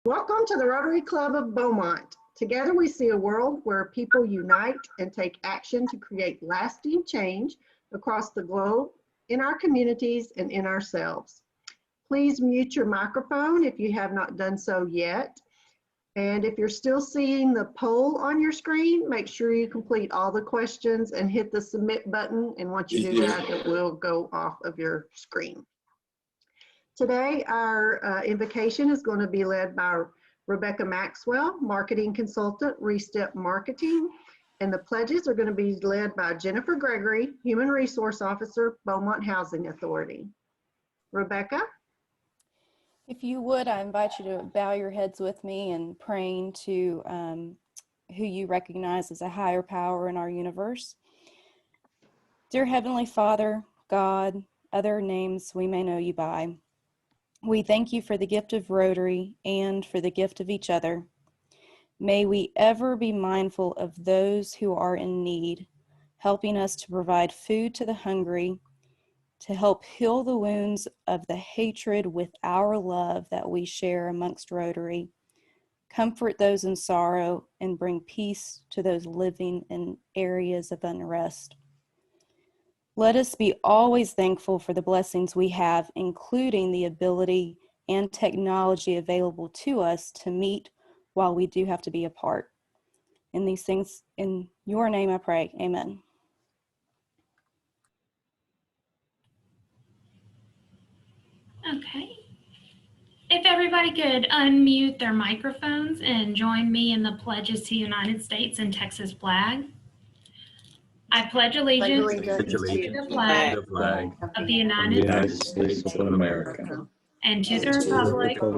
Welcome to the Rotary Club of Beaumont. Together we see a world where people unite and take action to create lasting change across the globe, in our communities, and in ourselves. Please mute your microphone if you have not done so yet. And if you're still seeing the poll on your screen, make sure you complete all the questions and hit the submit button. And once you do that, it will go off of your screen. Today, our invocation is going to be led by Rebecca Maxwell, Marketing Consultant, Restep Marketing. And the pledges are going to be led by Jennifer Gregory, Human Resource Officer, Beaumont Housing Authority. Rebecca? If you would, I invite you to bow your heads with me in praying to who you recognize as a higher power in our universe. Dear Heavenly Father, God, other names we may know you by, we thank you for the gift of Rotary and for the gift of each other. May we ever be mindful of those who are in need, helping us to provide food to the hungry, to help heal the wounds of the hatred with our love that we share amongst Rotary, comfort those in sorrow, and bring peace to those living in areas of unrest. Let us be always thankful for the blessings we have, including the ability and technology available to us to meet while we do have to be apart. In these things, in your name I pray, amen. Okay. If everybody could unmute their microphones and join me in the pledges to the United States and Texas flag. I pledge allegiance to the flag of the United States of America and to the republic for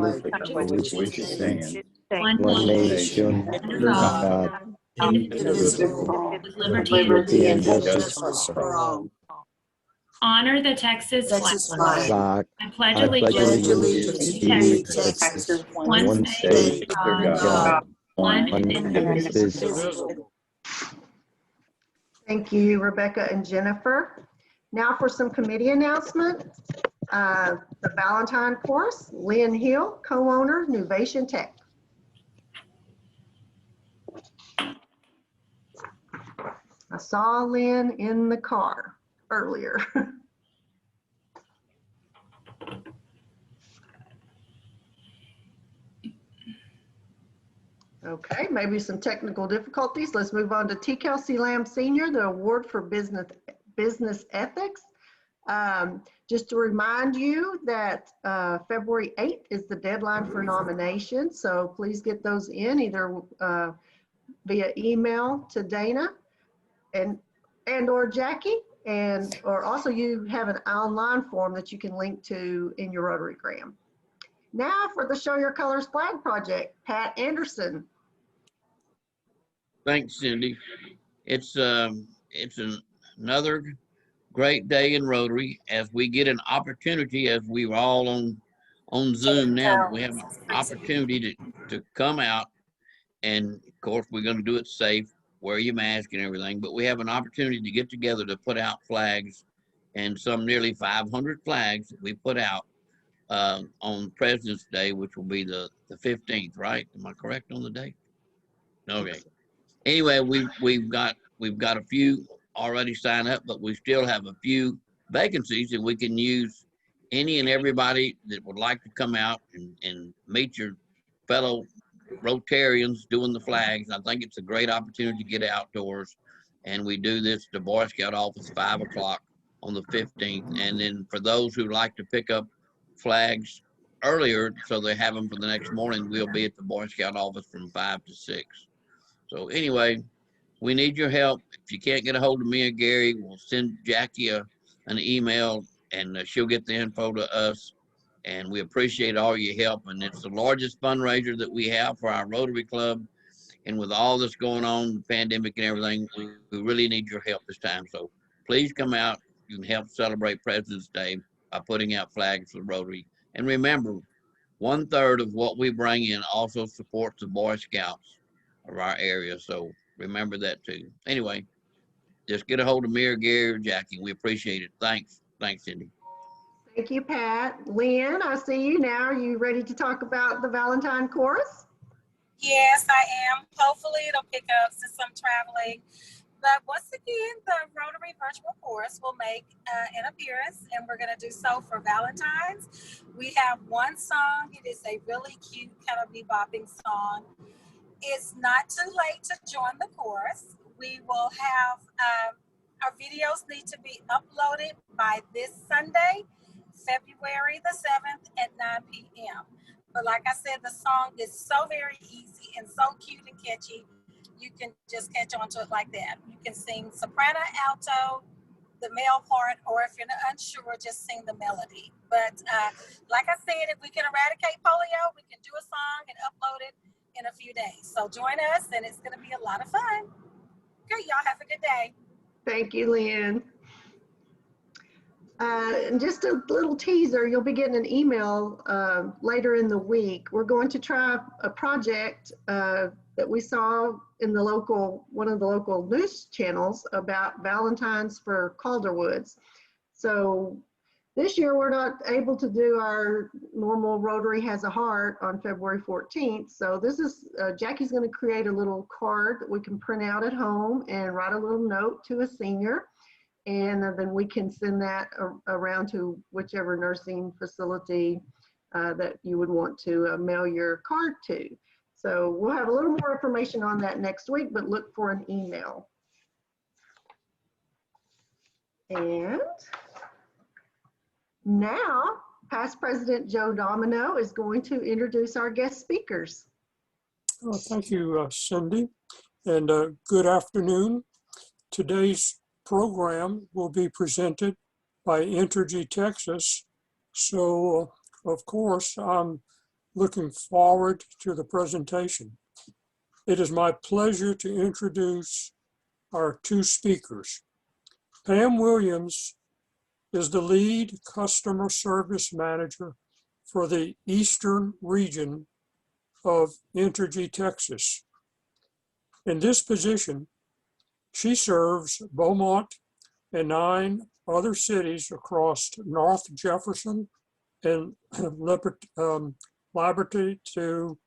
which it stands, one nation, under God, indivisible, with liberty and justice for all. Honor the Texas flag. I pledge allegiance to Texas, one state under God, one indivisible. Thank you, Rebecca and Jennifer. Now for some committee announcements. The Valentine Course, Lynn Hill, co-owner, Nuvation Tech. I saw Lynn in the car earlier. Okay, maybe some technical difficulties. Let's move on to T. Kelsey Lamb Sr., the Award for Business Ethics. Just to remind you that February 8th is the deadline for nominations, so please get those in either via email to Dana and or Jackie, or also you have an online form that you can link to in your Rotarygram. Now for the Show Your Colors Flag Project, Pat Anderson. Thanks, Cindy. It's another great day in Rotary as we get an opportunity, as we were all on Zoom now, we have an opportunity to come out, and of course we're going to do it safe, wear your mask and everything, but we have an opportunity to get together to put out flags, and some nearly 500 flags that we put out on President's Day, which will be the 15th, right? Am I correct on the date? Okay. Anyway, we've got a few already signed up, but we still have a few vacancies, and we can use any and everybody that would like to come out and meet your fellow Rotarians doing the flags. I think it's a great opportunity to get outdoors, and we do this at the Boy Scout office 5 o'clock on the 15th. And then for those who like to pick up flags earlier so they have them for the next morning, we'll be at the Boy Scout office from 5 to 6. So anyway, we need your help. If you can't get a hold of me or Gary, we'll send Jackie an email, and she'll get the info to us. And we appreciate all your help. And it's the largest fundraiser that we have for our Rotary Club. And with all this going on, the pandemic and everything, we really need your help this time. So please come out. You can help celebrate President's Day by putting out flags for Rotary. And remember, 1/3 of what we bring in also supports the Boy Scouts of our area. So remember that too. Anyway, just get a hold of me or Gary or Jackie. We appreciate it. Thanks. Thanks, Cindy. Thank you, Pat. Lynn, I see you now. Are you ready to talk about the Valentine Chorus? Yes, I am. Hopefully it'll pick up since I'm traveling. But once again, the Rotary Virtual Chorus will make an appearance, and we're going to do so for Valentine's. We have one song. It is a really cute, kind of bebopping song. It's not too late to join the chorus. We will have our videos need to be uploaded by this Sunday, February the 7th at 9 p.m. But like I said, the song is so very easy and so cute and catchy. You can just catch on to it like that. You can sing soprano, alto, the male part, or if you're unsure, just sing the melody. But like I said, if we can eradicate polio, we can do a song and upload it in a few days. So join us, and it's going to be a lot of fun. Okay, y'all have a good day. Thank you, Lynn. And just a little teaser, you'll be getting an email later in the week. We're going to try a project that we saw in the one of the local news channels about Valentine's for Calderwoods. So this year we're not able to do our normal Rotary Has a Heart on February 14th. So this is, Jackie's going to create a little card that we can print out at home and write a little note to a senior. And then we can send that around to whichever nursing facility that you would want to mail your card to. So we'll have a little more information on that next week, but look for an email. And now, past President Joe Domino is going to introduce our guest speakers. Oh, thank you, Cindy, and good afternoon. Today's program will be presented by Entergy Texas. So, of course, I'm looking forward to the presentation. It is my pleasure to introduce our two speakers. Pam Williams is the lead customer service manager for the Eastern region of Entergy Texas. In this position, she serves Beaumont and 9 other cities across North Jefferson and Liberty to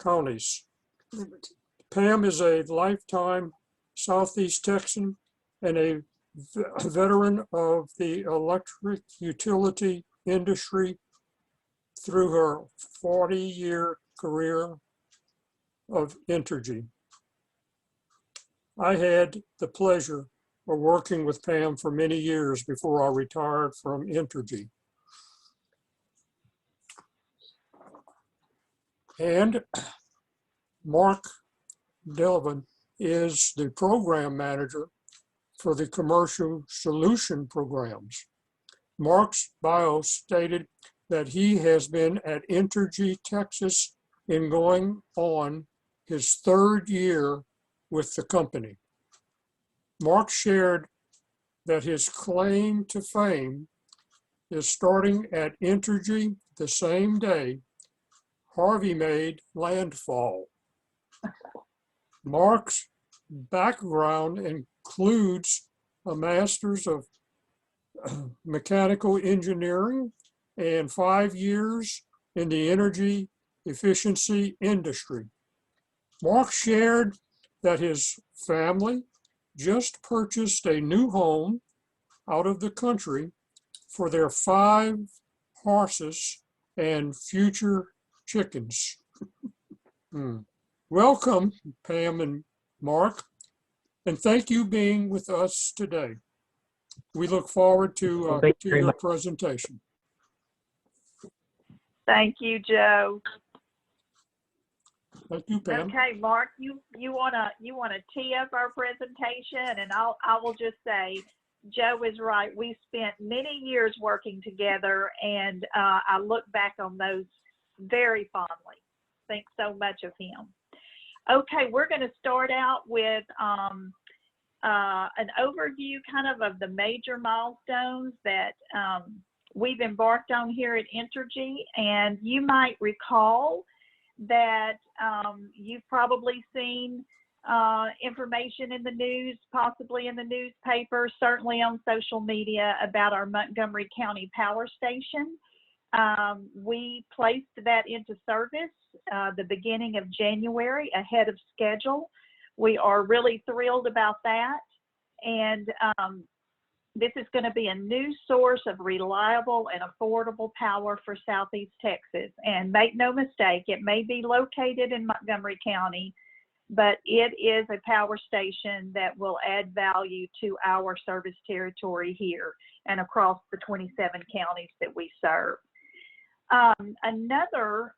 counties. Pam is a lifetime Southeast Texan and a veteran of the electric utility industry through her 40-year career of Entergy. I had the pleasure of working with Pam for many years before I retired from Entergy. And Mark Delvin is the program manager for the commercial solution programs. Mark's bio stated that he has been at Entergy Texas in going on his 3rd year with the company. Mark shared that his claim to fame is starting at Entergy the same day Harvey made landfall. Mark's background includes a master's of mechanical engineering and 5 years in the energy efficiency industry. Mark shared that his family just purchased a new home out of the country for their 5 horses and future chickens. Welcome, Pam and Mark, and thank you being with us today. We look forward to your presentation. Thank you, Joe. Thank you, Pam. Okay, Mark, you wanna tee up our presentation, and I will just say, Joe is right. We spent many years working together, and I look back on those very fondly. Think so much of him. Okay, we're going to start out with an overview kind of the major milestones that we've embarked on here at Entergy. And you might recall that you've probably seen information in the news, possibly in the newspaper, certainly on social media about our Montgomery County Power Station. We placed that into service the beginning of January ahead of schedule. We are really thrilled about that. And this is going to be a new source of reliable and affordable power for Southeast Texas. And make no mistake, it may be located in Montgomery County, but it is a power station that will add value to our service territory here and across the 27 counties that we serve. Another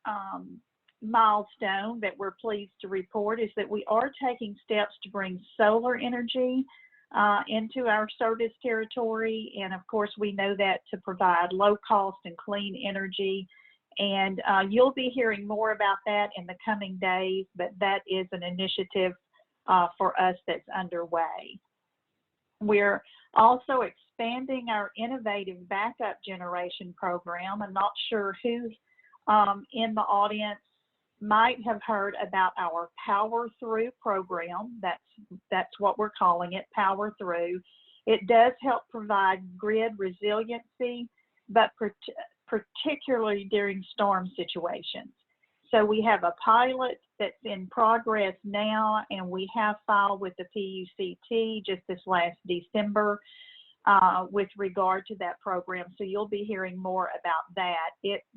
milestone that we're pleased to report is that we are taking steps to bring solar energy into our service territory. And of course, we know that to provide low cost and clean energy. And you'll be hearing more about that in the coming days, but that is an initiative for us that's underway. We're also expanding our innovative backup generation program. I'm not sure who in the audience might have heard about our Power Through program. That's what we're calling it, Power Through. It does help provide grid resiliency, but particularly during storm situations. So we have a pilot that's in progress now, and we have filed with the PUCT just this last December with regard to that program. So you'll be hearing more about that.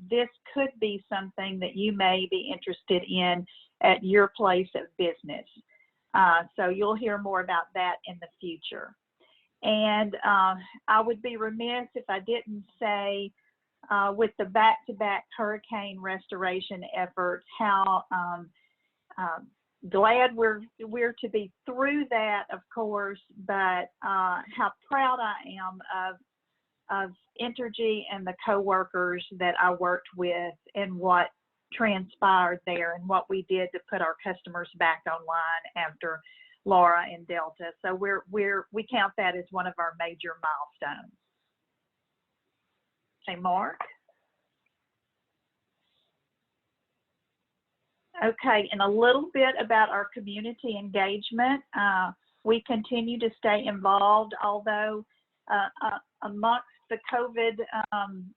This could be something that you may be interested in at your place of business. So you'll hear more about that in the future. And I would be remiss if I didn't say, with the back-to-back hurricane restoration efforts, how glad we're to be through that, of course, but how proud I am of Entergy and the co-workers that I worked with and what transpired there and what we did to put our customers back online after Laura and Delta. So we count that as one of our major milestones. Hey, Mark. Okay, and a little bit about our community engagement. We continue to stay involved, although amongst the COVID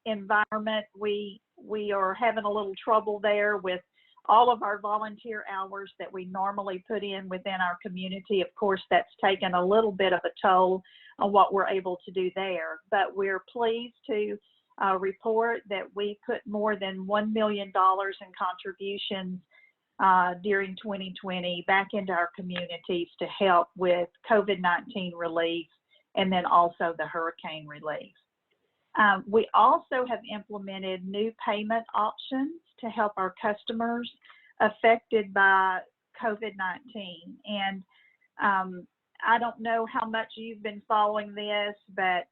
environment, we are having a little trouble there with all of our volunteer hours that we normally put in within our community. Of course, that's taken a little bit of a toll on what we're able to do there, but we're pleased to report that we put more than $1 million in contributions during 2020 back into our communities to help with COVID-19 relief and then also the hurricane relief. We also have implemented new payment options to help our customers affected by COVID-19. And I don't know how much you've been following this, but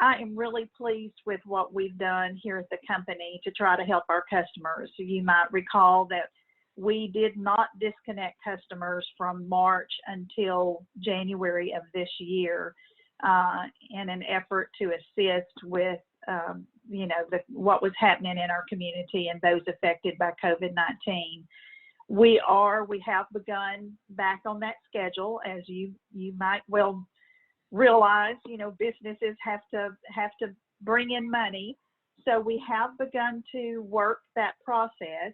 I am really pleased with what we've done here at the company to try to help our customers. So you might recall that we did not disconnect customers from March until January of this year in an effort to assist with what was happening in our community and those affected by COVID-19. We have begun back on that schedule. As you might well realize, businesses have to bring in money. So we have begun to work that process,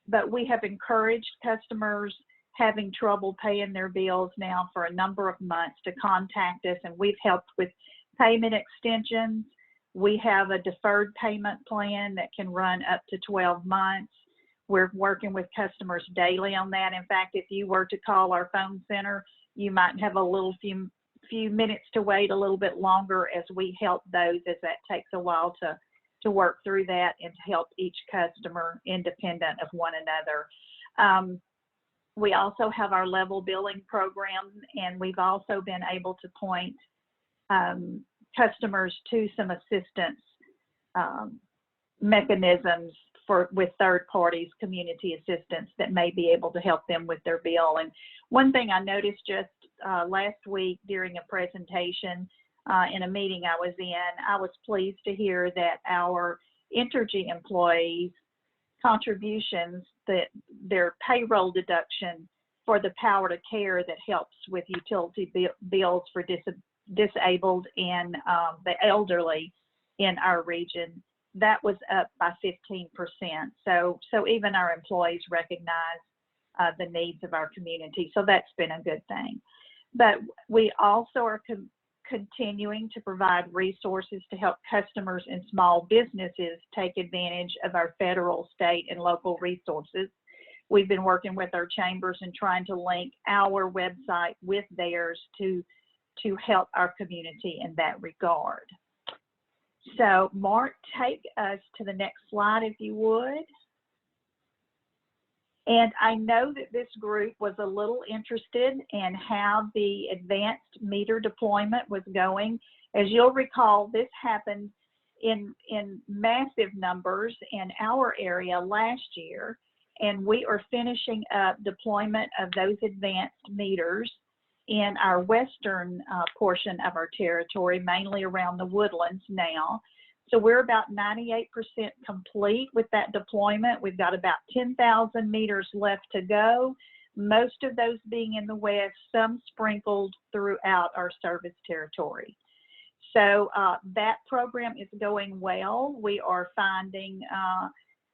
but we have encouraged customers having trouble paying their bills now for a number of months to contact us, and we've helped with payment extensions. We have a deferred payment plan that can run up to 12 months. We're working with customers daily on that. In fact, if you were to call our phone center, you might have a few minutes to wait a little bit longer as we help those, as that takes a while to work through that and to help each customer independent of one another. We also have our level billing program, and we've also been able to point customers to some assistance mechanisms with third parties, community assistance that may be able to help them with their bill. And one thing I noticed just last week during a presentation in a meeting I was in, I was pleased to hear that our Entergy employees' contributions, that their payroll deduction for the Power to Care that helps with utility bills for disabled and the elderly in our region. That was up by 15%. So even our employees recognize the needs of our community. So that's been a good thing. But we also are continuing to provide resources to help customers and small businesses take advantage of our federal, state, and local resources. We've been working with our chambers and trying to link our website with theirs to help our community in that regard. So Mark, take us to the next slide if you would. And I know that this group was a little interested in how the advanced meter deployment was going. As you'll recall, this happened in massive numbers in our area last year, and we are finishing up deployment of those advanced meters in our western portion of our territory, mainly around the Woodlands now. So we're about 98% complete with that deployment. We've got about 10,000 meters left to go, most of those being in the west, some sprinkled throughout our service territory. So that program is going well. We are finding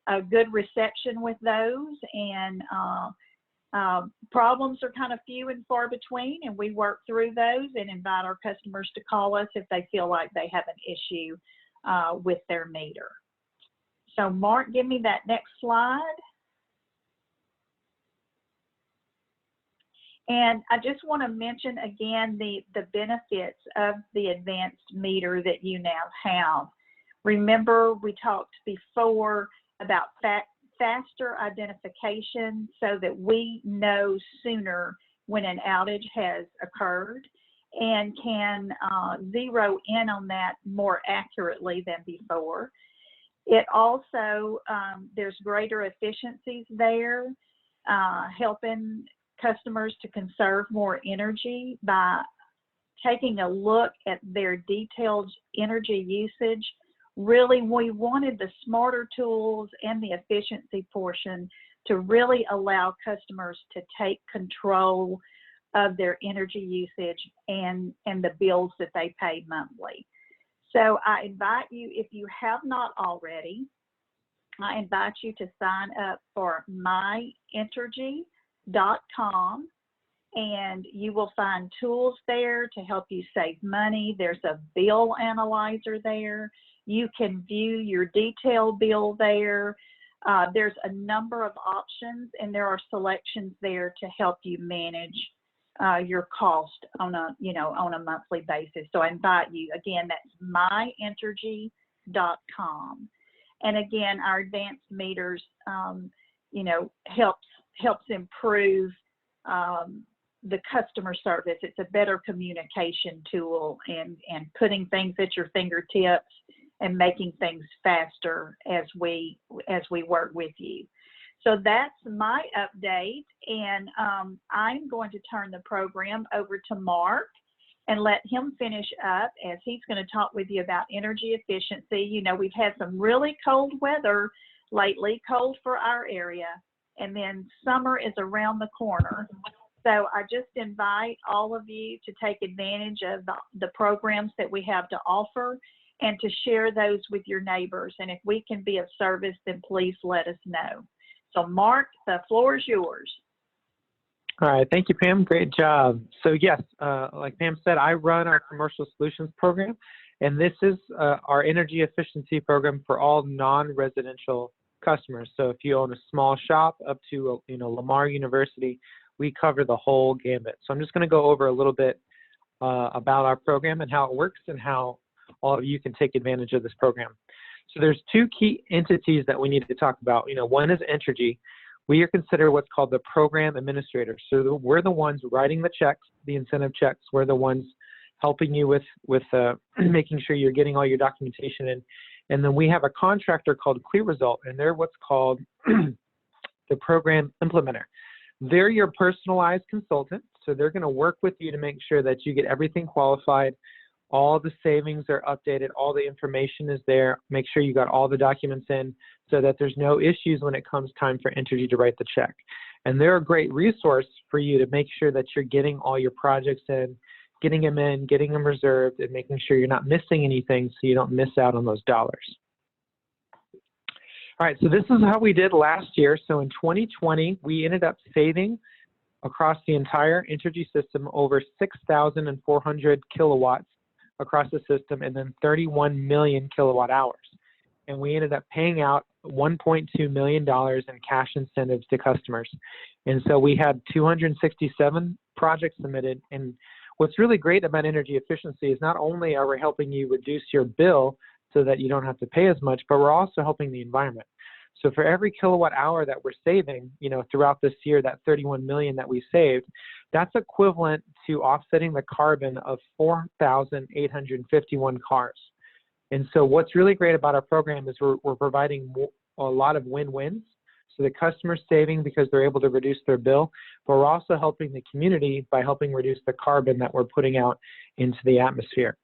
a good reception with those, and problems are kind of few and far between, and we work through those and invite our customers to call us if they feel like they have an issue with their meter. So Mark, give me that next slide. And I just want to mention again the benefits of the advanced meter that you now have. Remember, we talked before about faster identification so that we know sooner when an outage has occurred and can zero in on that more accurately than before. It also, there's greater efficiencies there, helping customers to conserve more energy by taking a look at their detailed energy usage. Really, we wanted the smarter tools and the efficiency portion to really allow customers to take control of their energy usage and the bills that they pay monthly. So I invite you, if you have not already, I invite you to sign up for Entergy.com, and you will find tools there to help you save money. There's a bill analyzer there. You can view your detailed bill there. There's a number of options, and there are selections there to help you manage your cost on a monthly basis. So I invite you, again, that's Entergy.com. And again, our advanced meters, helps improve the customer service. It's a better communication tool and putting things at your fingertips and making things faster as we work with you. So that's my update, and I'm going to turn the program over to Mark and let him finish up as he's going to talk with you about energy efficiency. You know, we've had some really cold weather lately, cold for our area, and then summer is around the corner. So I just invite all of you to take advantage of the programs that we have to offer and to share those with your neighbors. And if we can be of service, then please let us know. So Mark, the floor is yours. All right, thank you, Pam. Great job. So yes, like Pam said, I run our commercial solutions program, and this is our energy efficiency program for all non-residential customers. So if you own a small shop up to Lamar University, we cover the whole gambit. So I'm just going to go over a little bit about our program and how it works and how all of you can take advantage of this program. So there's two key entities that we need to talk about. One is Entergy. We are considered what's called the program administrator. So we're the ones writing the checks, the incentive checks. We're the ones helping you with making sure you're getting all your documentation in. And then we have a contractor called Clear Result, and they're what's called the program implementer. They're your personalized consultant. So they're going to work with you to make sure that you get everything qualified. All the savings are updated, all the information is there. Make sure you got all the documents in so that there's no issues when it comes time for Entergy to write the check. And they're a great resource for you to make sure that you're getting all your projects in, getting them reserved, and making sure you're not missing anything so you don't miss out on those dollars. All right, so this is how we did last year. So in 2020, we ended up saving across the entire Entergy system over 6,400 kilowatts across the system, and then 31 million kilowatt hours. And we ended up paying out $1.2 million in cash incentives to customers. And so we had 267 projects submitted. And what's really great about energy efficiency is not only are we helping you reduce your bill so that you don't have to pay as much, but we're also helping the environment. So for every kilowatt hour that we're saving, throughout this year, that 31 million that we saved, that's equivalent to offsetting the carbon of 4,851 cars. And so what's really great about our program is we're providing a lot of win-wins. So the customer's saving because they're able to reduce their bill, but we're also helping the community by helping reduce the carbon that we're putting out into the atmosphere.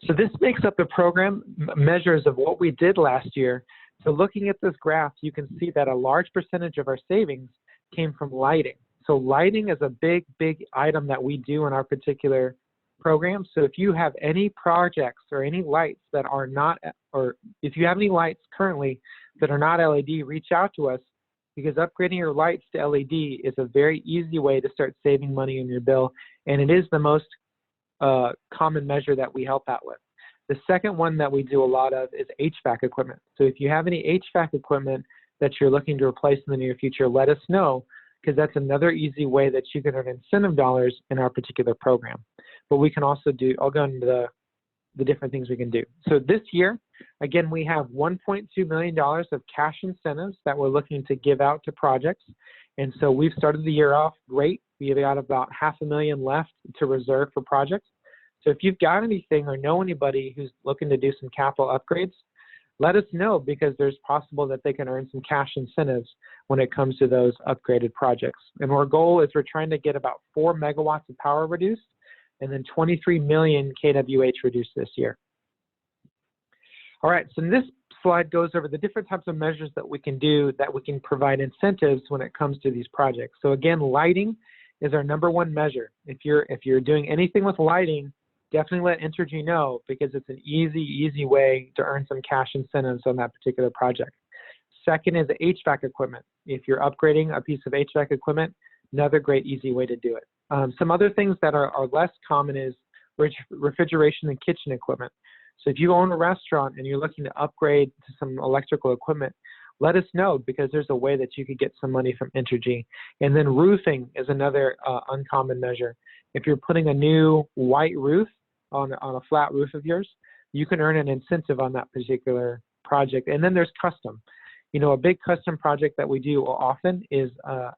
So this makes up the program measures of what we did last year. So looking at this graph, you can see that a large percentage of our savings came from lighting. So lighting is a big, big item that we do in our particular program. So if you have any projects or any lights that are not, or if you have any lights currently that are not LED, reach out to us, because upgrading your lights to LED is a very easy way to start saving money in your bill. And it is the most common measure that we help out with. The second one that we do a lot of is HVAC equipment. So if you have any HVAC equipment that you're looking to replace in the near future, let us know, because that's another easy way that you can earn incentive dollars in our particular program. But we can also do, I'll go into the different things we can do. So this year, again, we have $1.2 million of cash incentives that we're looking to give out to projects. And so we've started the year off great. We have got about $500,000 left to reserve for projects. So if you've got anything or know anybody who's looking to do some capital upgrades, let us know, because there's possible that they can earn some cash incentives when it comes to those upgraded projects. And our goal is we're trying to get about 4 megawatts of power reduced and then 23 million kWh reduced this year. All right, so this slide goes over the different types of measures that we can do that we can provide incentives when it comes to these projects. So again, lighting is our #1 measure. If you're doing anything with lighting, definitely let Entergy know, because it's an easy way to earn some cash incentives on that particular project. Second is the HVAC equipment. If you're upgrading a piece of HVAC equipment, another great easy way to do it. Some other things that are less common is refrigeration and kitchen equipment. So if you own a restaurant and you're looking to upgrade to some electrical equipment, let us know, because there's a way that you could get some money from Entergy. And then roofing is another uncommon measure. If you're putting a new white roof on a flat roof of yours, you can earn an incentive on that particular project. And then there's custom. A big custom project that we do often is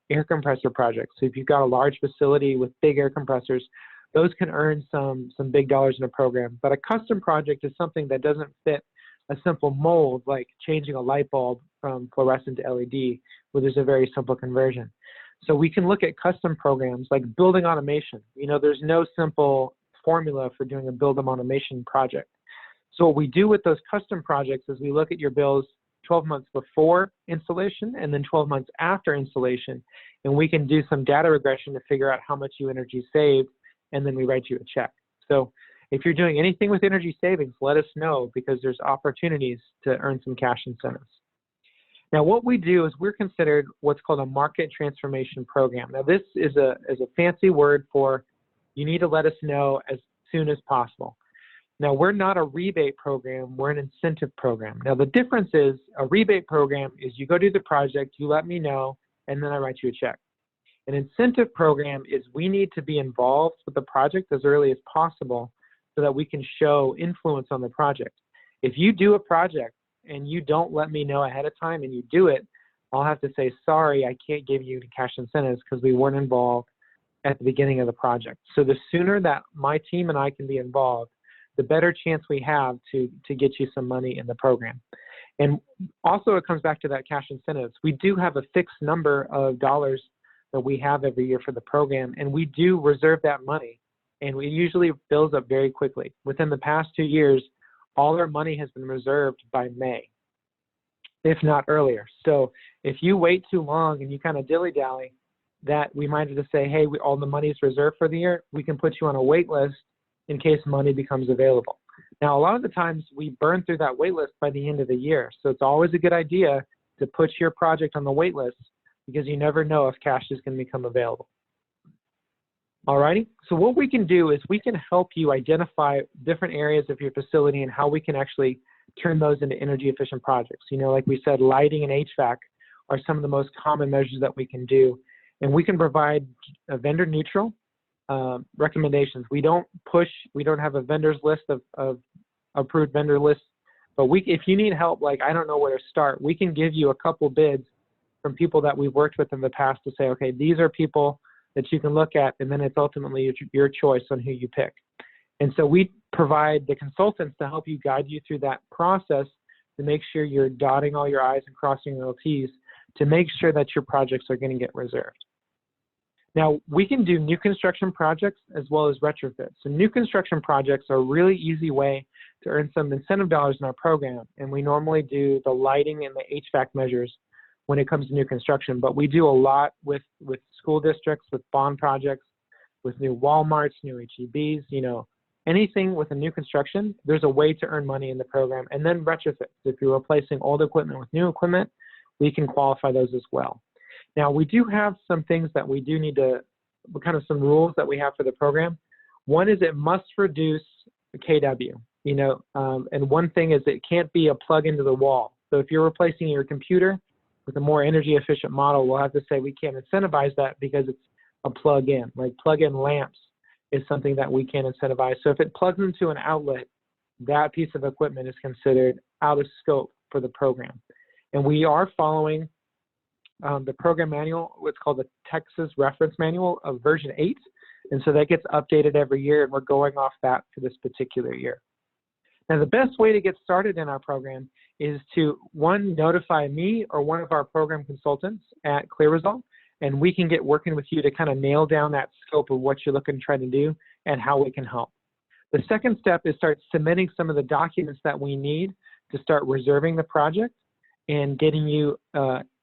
air compressor projects. So if you've got a large facility with big air compressors, those can earn some big dollars in a program. But a custom project is something that doesn't fit a simple mold, like changing a light bulb from fluorescent to LED, where there's a very simple conversion. So we can look at custom programs like building automation. There's no simple formula for doing a build-em automation project. So what we do with those custom projects is we look at your bills 12 months before installation and then 12 months after installation, and we can do some data regression to figure out how much you energy saved, and then we write you a check. So if you're doing anything with energy savings, let us know, because there's opportunities to earn some cash incentives. Now, what we do is we're considered what's called a market transformation program. Now, this is a fancy word for you need to let us know as soon as possible. Now, we're not a rebate program, we're an incentive program. Now, the difference is a rebate program is you go do the project, you let me know, and then I write you a check. An incentive program is we need to be involved with the project as early as possible so that we can show influence on the project. If you do a project and you don't let me know ahead of time and you do it, I'll have to say, sorry, I can't give you cash incentives because we weren't involved at the beginning of the project. So the sooner that my team and I can be involved, the better chance we have to get you some money in the program. And also it comes back to that cash incentives. We do have a fixed number of dollars that we have every year for the program, and we do reserve that money, and we usually builds up very quickly. Within the past 2 years, all our money has been reserved by May. if not earlier. So if you wait too long and you kind of dilly-dally, that we might just say, hey, all the money is reserved for the year, we can put you on a wait list in case money becomes available. Now, a lot of the times we burn through that wait list by the end of the year. So it's always a good idea to put your project on the wait list because you never know if cash is going to become available. Alrighty, so what we can do is we can help you identify different areas of your facility and how we can actually turn those into energy efficient projects. You know, like we said, lighting and HVAC are some of the most common measures that we can do. And we can provide a vendor neutral recommendations. We don't have a vendors list of approved vendor lists, but if you need help, like I don't know where to start, we can give you a couple bids from people that we've worked with in the past to say, okay, these are people that you can look at, and then it's ultimately your choice on who you pick. And so we provide the consultants to help you guide you through that process to make sure you're dotting all your I's and crossing your T's to make sure that your projects are going to get reserved. Now, we can do new construction projects as well as retrofits. So new construction projects are a really easy way to earn some incentive dollars in our program, and we normally do the lighting and the HVAC measures when it comes to new construction, but we do a lot with school districts, with bond projects, with new Walmarts, new HEBs, you know, anything with a new construction, there's a way to earn money in the program. And then retrofits. If you're replacing old equipment with new equipment, we can qualify those as well. Now, we do have some things that we do need to, kind of some rules that we have for the program. One is it must reduce KW, you know, and one thing is it can't be a plug into the wall. So if you're replacing your computer with a more energy efficient model, we'll have to say we can't incentivize that because it's a plug-in. Like plug-in lamps is something that we can't incentivize. So if it plugs into an outlet, that piece of equipment is considered out of scope for the program. And we are following the program manual, what's called the Texas Reference Manual of version 8. And so that gets updated every year, and we're going off that for this particular year. Now, the best way to get started in our program is to, one, notify me or one of our program consultants at ClearResult, and we can get working with you to kind of nail down that scope of what you're looking to try to do and how we can help. The second step is start submitting some of the documents that we need to start reserving the project and getting you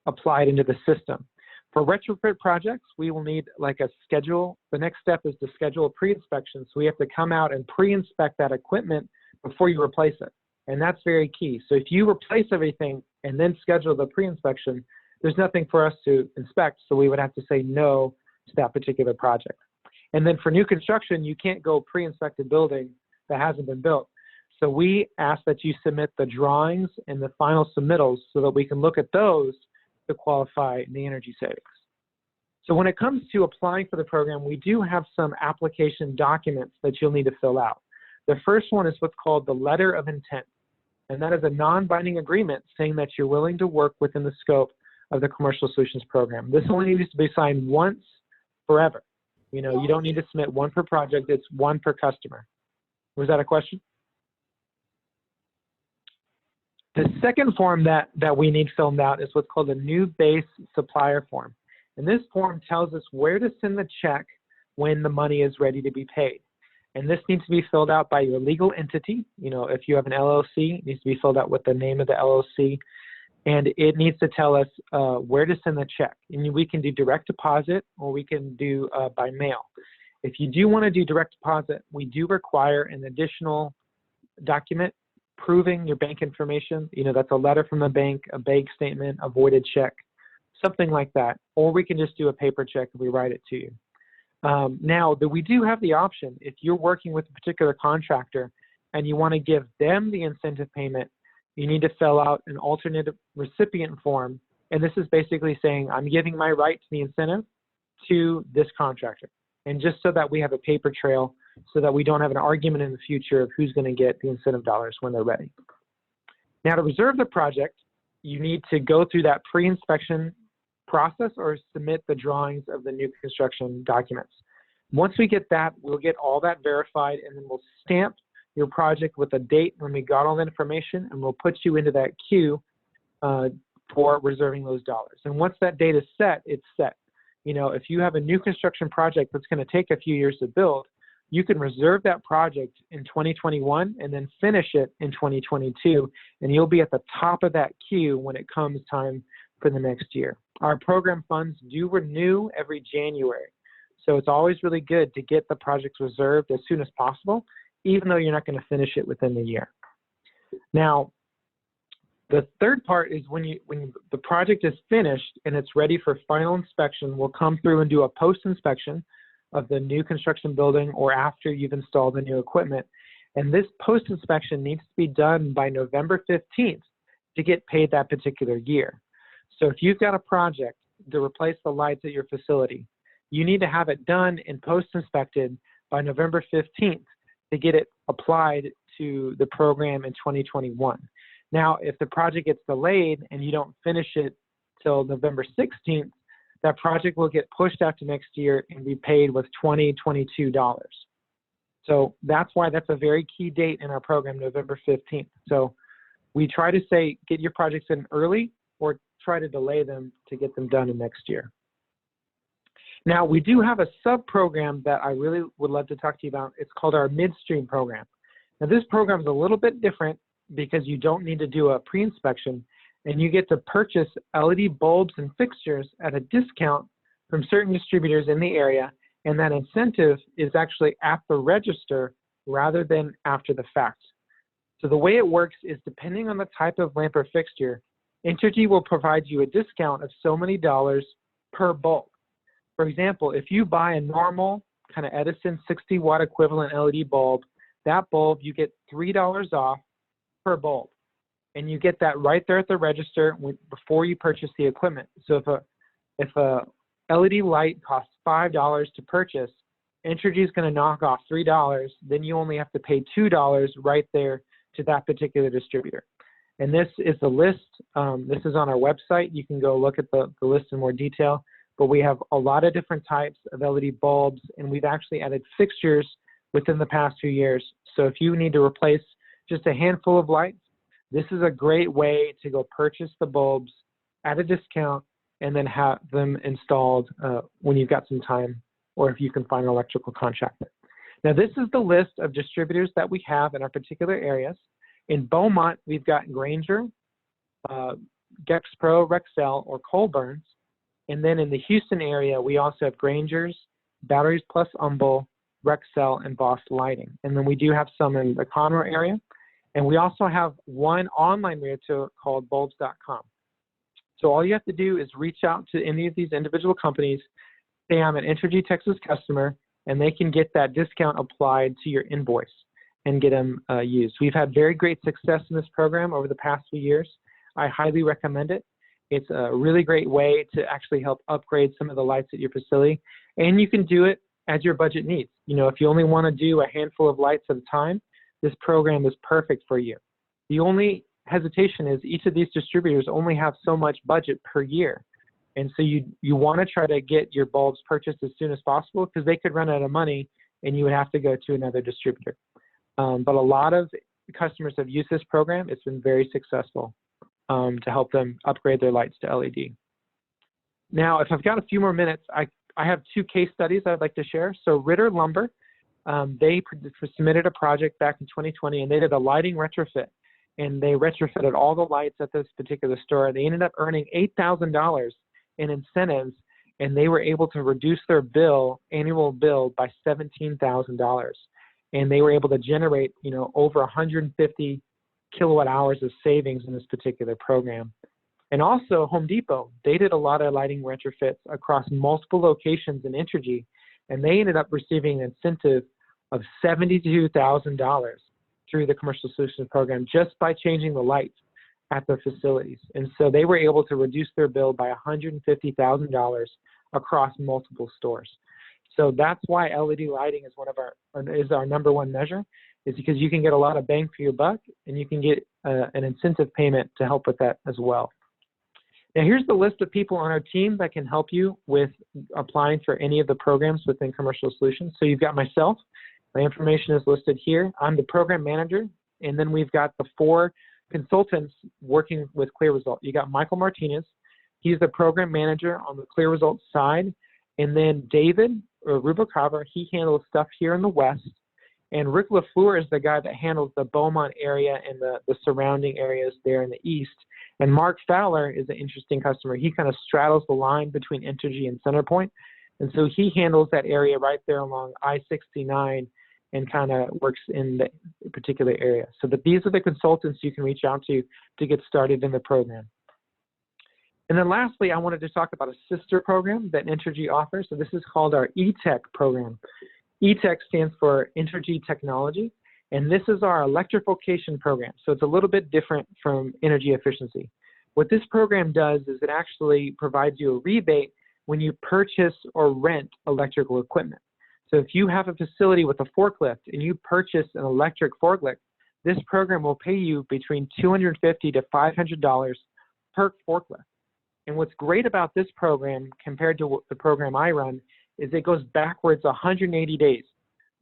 applied into the system. For retrofit projects, we will need like a schedule. The next step is to schedule a pre-inspection. So we have to come out and pre-inspect that equipment before you replace it. And that's very key. So if you replace everything and then schedule the pre-inspection, there's nothing for us to inspect. So we would have to say no to that particular project. And then for new construction, you can't go pre-inspect a building that hasn't been built. So we ask that you submit the drawings and the final submittals so that we can look at those to qualify the energy savings. So when it comes to applying for the program, we do have some application documents that you'll need to fill out. The first one is what's called the letter of intent. And that is a non-binding agreement saying that you're willing to work within the scope of the Commercial Solutions Program. This only needs to be signed once forever. You know, you don't need to submit one per project, it's one per customer. Was that a question? The second form that we need filled out is what's called a new base supplier form. And this form tells us where to send the check when the money is ready to be paid. And this needs to be filled out by your legal entity. You know, if you have an LLC, it needs to be filled out with the name of the LLC. And it needs to tell us where to send the check. And we can do direct deposit or we can do by mail. If you do want to do direct deposit, we do require an additional document proving your bank information. You know, that's a letter from the bank, a bank statement, a voided check, something like that. Or we can just do a paper check and we write it to you. Now, we do have the option, if you're working with a particular contractor and you want to give them the incentive payment, you need to fill out an alternate recipient form. And this is basically saying, I'm giving my right to the incentive to this contractor. And just so that we have a paper trail so that we don't have an argument in the future of who's going to get the incentive dollars when they're ready. Now, to reserve the project, you need to go through that pre-inspection process or submit the drawings of the new construction documents. Once we get that, we'll get all that verified and then we'll stamp your project with a date when we got all that information and we'll put you into that queue for reserving those dollars. And once that date is set, it's set. You know, if you have a new construction project that's going to take a few years to build, you can reserve that project in 2021 and then finish it in 2022, and you'll be at the top of that queue when it comes time for the next year. Our program funds do renew every January, so it's always really good to get the projects reserved as soon as possible, even though you're not going to finish it within the year. Now, the third part is when the project is finished and it's ready for final inspection, we'll come through and do a post-inspection of the new construction building or after you've installed the new equipment. And this post-inspection needs to be done by November 15th to get paid that particular year. So if you've got a project to replace the lights at your facility, you need to have it done and post-inspected by November 15th to get it applied to the program in 2021. Now, if the project gets delayed and you don't finish it till November 16th, that project will get pushed out to next year and be paid with $22. So that's why that's a very key date in our program, November 15th. So we try to say, get your projects in early or try to delay them to get them done in next year. Now, we do have a sub-program that I really would love to talk to you about. It's called our midstream program. Now, this program is a little bit different because you don't need to do a pre-inspection, and you get to purchase LED bulbs and fixtures at a discount from certain distributors in the area, and that incentive is actually at the register rather than after the fact. So the way it works is depending on the type of lamp or fixture, Entergy will provide you a discount of so many dollars per bulb. For example, if you buy a normal kind of Edison 60-watt equivalent LED bulb, that bulb you get $3 off per bulb. And you get that right there at the register before you purchase the equipment. So if a LED light costs $5 to purchase, Entergy is going to knock off $3, then you only have to pay $2 right there to that particular distributor. And this is the list. This is on our website. You can go look at the list in more detail. But we have a lot of different types of LED bulbs, and we've actually added fixtures within the past few years. So if you need to replace just a handful of lights, this is a great way to go purchase the bulbs at a discount and then have them installed when you've got some time or if you can find an electrical contractor. Now, this is the list of distributors that we have in our particular areas. In Beaumont, we've got Granger, Gexpro, Rexel, or Colburns. And then in the Houston area, we also have Granger's, Batteries Plus Humble, Rexel, and Boss Lighting. And then we do have some in the Conroe area. And we also have one online retailer called bulbs.com. So all you have to do is reach out to any of these individual companies, say I'm an Entergy Texas customer, and they can get that discount applied to your invoice and get them used. We've had very great success in this program over the past few years. I highly recommend it. It's a really great way to actually help upgrade some of the lights at your facility. And you can do it as your budget needs. You know, if you only want to do a handful of lights at a time, this program is perfect for you. The only hesitation is each of these distributors only have so much budget per year. And so you want to try to get your bulbs purchased as soon as possible because they could run out of money and you would have to go to another distributor. But a lot of customers have used this program. It's been very successful to help them upgrade their lights to LED. Now, if I've got a few more minutes, I have two case studies I'd like to share. So Ritter Lumber, they submitted a project back in 2020 and they did a lighting retrofit. And they retrofitted all the lights at this particular store. They ended up earning $8,000 in incentives, and they were able to reduce their annual bill by $17,000. And they were able to generate, you know, over 150 kilowatt hours of savings in this particular program. And also Home Depot, they did a lot of lighting retrofits across multiple locations in Entergy, and they ended up receiving an incentive of $72,000 through the Commercial Solutions Program just by changing the lights at their facilities. And so they were able to reduce their bill by $150,000 across multiple stores. So that's why LED lighting is our number one measure, is because you can get a lot of bang for your buck and you can get an incentive payment to help with that as well. Now here's the list of people on our team that can help you with applying for any of the programs within Commercial Solutions. So you've got myself. My information is listed here. I'm the program manager, and then we've got the 4 consultants working with Clear Result. You got Michael Martinez. He's the program manager on the Clear Result side. And then David Rubalcaba. He handles stuff here in the West. And Rick LaFleur is the guy that handles the Beaumont area and the surrounding areas there in the East. And Mark Fowler is an interesting customer. He kind of straddles the line between Entergy and Centerpoint. And so he handles that area right there along I-69 and kind of works in the particular area. So these are the consultants you can reach out to get started in the program. And then lastly, I wanted to talk about a sister program that Entergy offers. So this is called our E-Tech program. E-Tech stands for Entergy Technology, and this is our electrification program. So it's a little bit different from energy efficiency. What this program does is it actually provides you a rebate when you purchase or rent electrical equipment. So if you have a facility with a forklift and you purchase an electric forklift, this program will pay you between $250 to $500 per forklift. And what's great about this program compared to the program I run is it goes backwards 180 days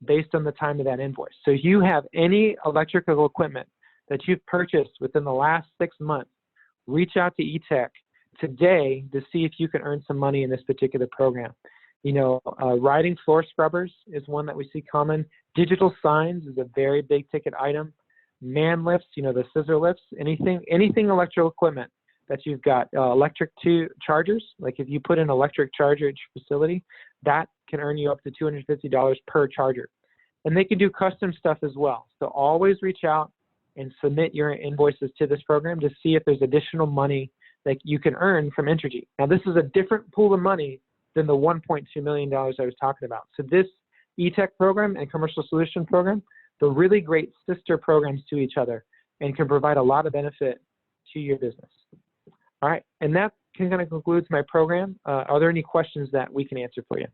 based on the time of that invoice. So if you have any electrical equipment that you've purchased within the last 6 months, reach out to E-Tech today to see if you can earn some money in this particular program. You know, riding floor scrubbers is one that we see common. Digital signs is a very big ticket item. Man lifts, you know, the scissor lifts, anything electrical equipment that you've got. Electric chargers, like if you put an electric charger at your facility, that can earn you up to $250 per charger. And they can do custom stuff as well. So always reach out and submit your invoices to this program to see if there's additional money that you can earn from Entergy. Now, this is a different pool of money than the $1.2 million I was talking about. So this E-Tech program and Commercial Solution program, they're really great sister programs to each other and can provide a lot of benefit to your business. All right, and that kind of concludes my program. Are there any questions that we can answer for you?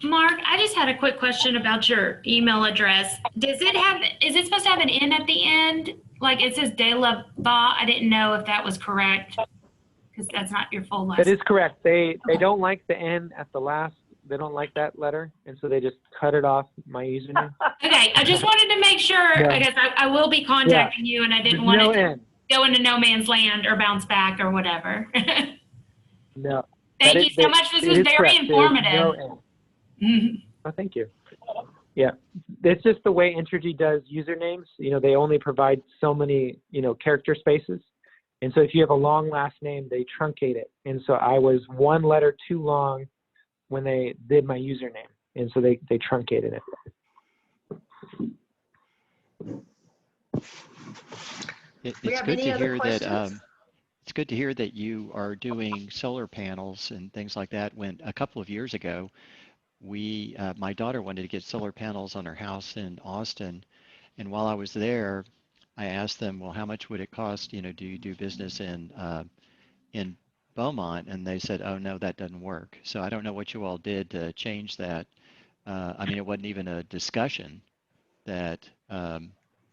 Mark, I just had a quick question about your email address. Is it supposed to have an N at the end? Like it says De La Va. I didn't know if that was correct because that's not your full last name. That is correct. They don't like the N at the last. They don't like that letter, and so they just cut it off my username. Okay, I just wanted to make sure because I will be contacting you, and I didn't want it to go into no man's land or bounce back or whatever. No. Thank you so much. This was very informative. Oh, thank you. Yeah, it's just the way Entergy does usernames. You know, they only provide so many, you know, character spaces. And so if you have a long last name, they truncate it. And so I was one letter too long when they did my username. And so they truncated it. It's good to hear that. It's good to hear that you are doing solar panels and things like that. When a couple of years ago, my daughter wanted to get solar panels on her house in Austin, and while I was there, I asked them, well, how much would it cost? You know, do you do business in Beaumont? And they said, oh no, that doesn't work. So I don't know what you all did to change that. I mean, it wasn't even a discussion that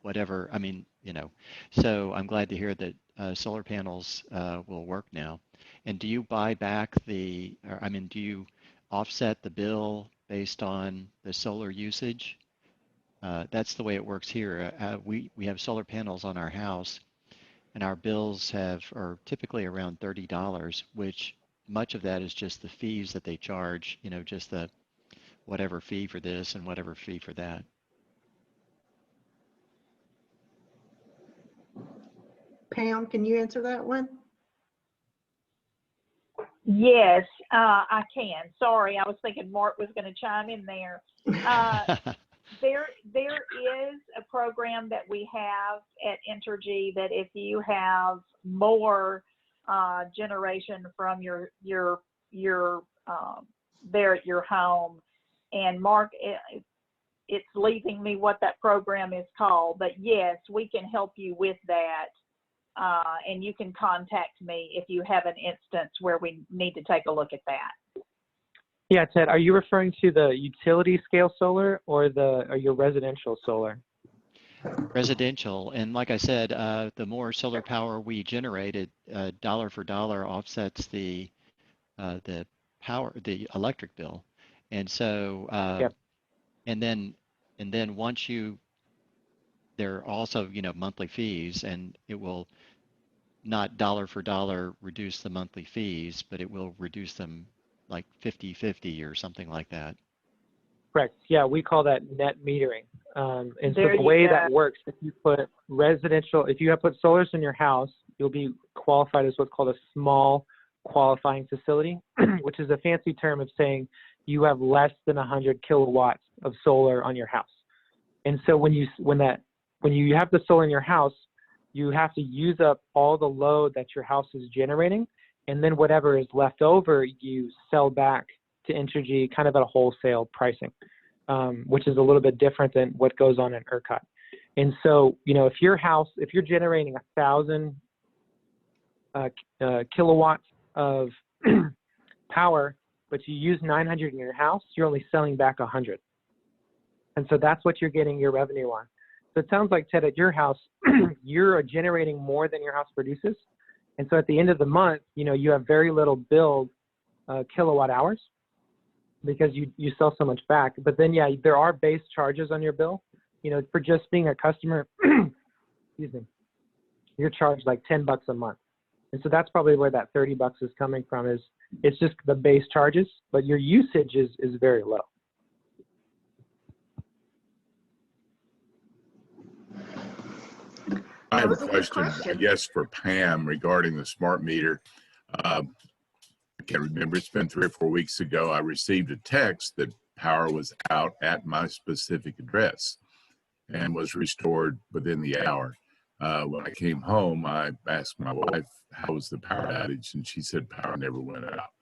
whatever. I mean, you know. So I'm glad to hear that solar panels will work now. And do you buy back do you offset the bill based on the solar usage? That's the way it works here. We have solar panels on our house, and our bills are typically around $30, which much of that is just the fees that they charge, you know, just the whatever fee for this and whatever fee for that. Pam, can you answer that one? Yes, I can. Sorry, I was thinking Mark was going to chime in there. There is a program that we have at Entergy that if you have more generation from your there at your home, and Mark, it's leaving me what that program is called, but yes, we can help you with that. And you can contact me if you have an instance where we need to take a look at that. Yeah, Ted, are you referring to the utility scale solar or your residential solar? Residential, and like I said, the more solar power we generate, it dollar for dollar offsets the electric bill, and so Yep. and then once there are also, you know, monthly fees, and it will not dollar for dollar reduce the monthly fees, but it will reduce them like 50/50 or something like that. Correct. Yeah, we call that net metering. And so There the you way go. that works, if you put if you have put solars in your house, you'll be qualified as what's called a small qualifying facility, which is a fancy term of saying you have less than 100 kilowatts of solar on your house. And so when you have the solar in your house, you have to use up all the load that your house is generating, and then whatever is left over, you sell back to Entergy kind of at a wholesale pricing, which is a little bit different than what goes on in ERCOT. And so, if you're generating 1,000 kilowatts of power, but you use 900 in your house, you're only selling back 100. And so that's what you're getting your revenue on. So it sounds like, Ted, at your house, you're generating more than your house produces. And so at the end of the month, you have very little billed kilowatt hours because you sell so much back. But then, yeah, there are base charges on your bill. For just being a customer, excuse me, you're charged like $10 a month. And so that's probably where that $30 is coming from, is it's just the base charges, but your usage is very low. I have a question, I guess, for Pam regarding the smart meter. I can't remember, it's been 3 or 4 weeks ago, I received a text that power was out at my specific address and was restored within the hour. When I came home, I asked my wife, how was the power outage? And she said power never went out.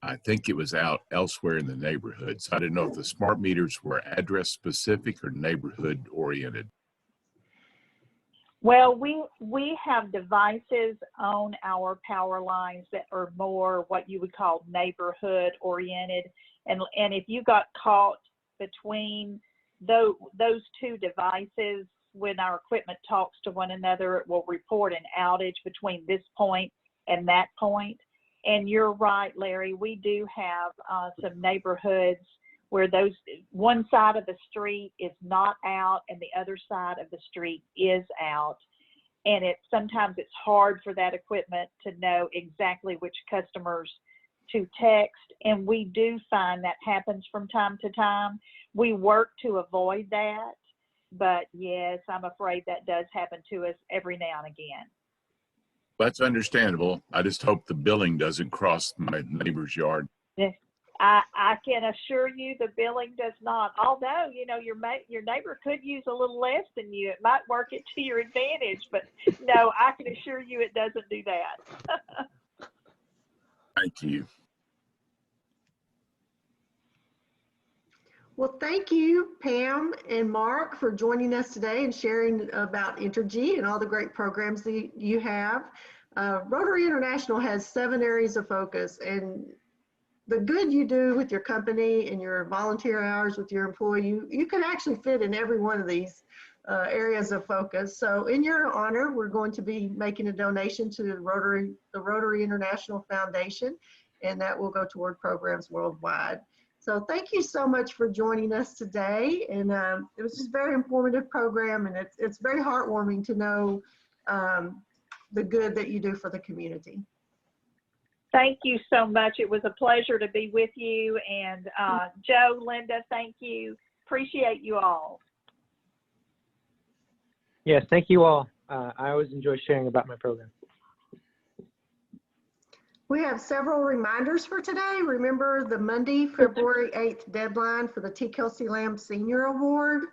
I think it was out elsewhere in the neighborhood. So I didn't know if the smart meters were address specific or neighborhood oriented. Well, we have devices on our power lines that are more what you would call neighborhood oriented. And if you got caught between those two devices, when our equipment talks to one another, it will report an outage between this point and that point. And you're right, Larry, we do have some neighborhoods where one side of the street is not out and the other side of the street is out. And sometimes it's hard for that equipment to know exactly which customers to text. And we do find that happens from time to time. We work to avoid that, but yes, I'm afraid that does happen to us every now and again. That's understandable. I just hope the billing doesn't cross my neighbor's yard. I can assure you the billing does not. Although, your neighbor could use a little less than you. It might work it to your advantage, but no, I can assure you it doesn't do that. Thank you. Well, thank you, Pam and Mark, for joining us today and sharing about Entergy and all the great programs that you have. Rotary International has 7 areas of focus, and the good you do with your company and your volunteer hours with your employee, you can actually fit in every one of these areas of focus. So in your honor, we're going to be making a donation to the Rotary International Foundation, and that will go toward programs worldwide. So thank you so much for joining us today. And it was just a very informative program, and it's very heartwarming to know the good that you do for the community. Thank you so much. It was a pleasure to be with you. And Joe, Linda, thank you. Appreciate you all. Yes, thank you all. I always enjoy sharing about my program. We have several reminders for today. Remember the Monday, February 8th deadline for the T. Kelsey Lamb Senior Award.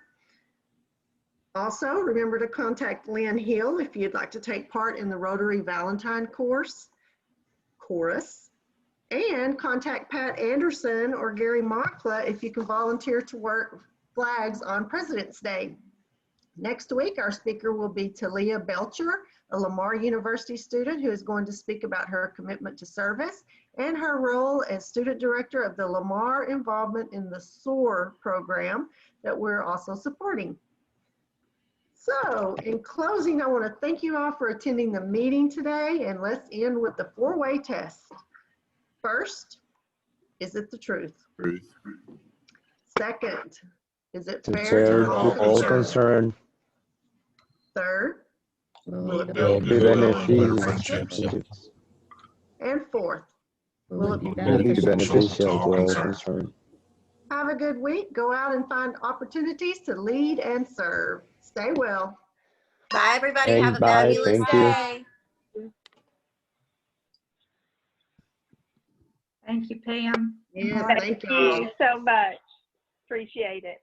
Also, remember to contact Lynn Hill if you'd like to take part in the Rotary Valentine Chorus, and contact Pat Anderson or Gary Mockla if you can volunteer to work flags on President's Day. Next week, our speaker will be Talia Belcher, a Lamar University student who is going to speak about her commitment to service and her role as student director of the Lamar involvement in the SOAR program that we're also supporting. So in closing, I want to thank you all for attending the meeting today, and let's end with the 4-way test. First, is it the truth? Truth. Second, is it fair to all concerned? Third, Will it Will build it be goodwill and beneficial? friendships? And fourth, will it be Will it be beneficial beneficial to all concerned? Have a good week. Go out and find opportunities to lead and serve. Stay well. Bye, everybody. Hey, Have a bye. fabulous Thank you. day. Thank you, Pam. Yes, Thank thank you you all. so much. Appreciate it.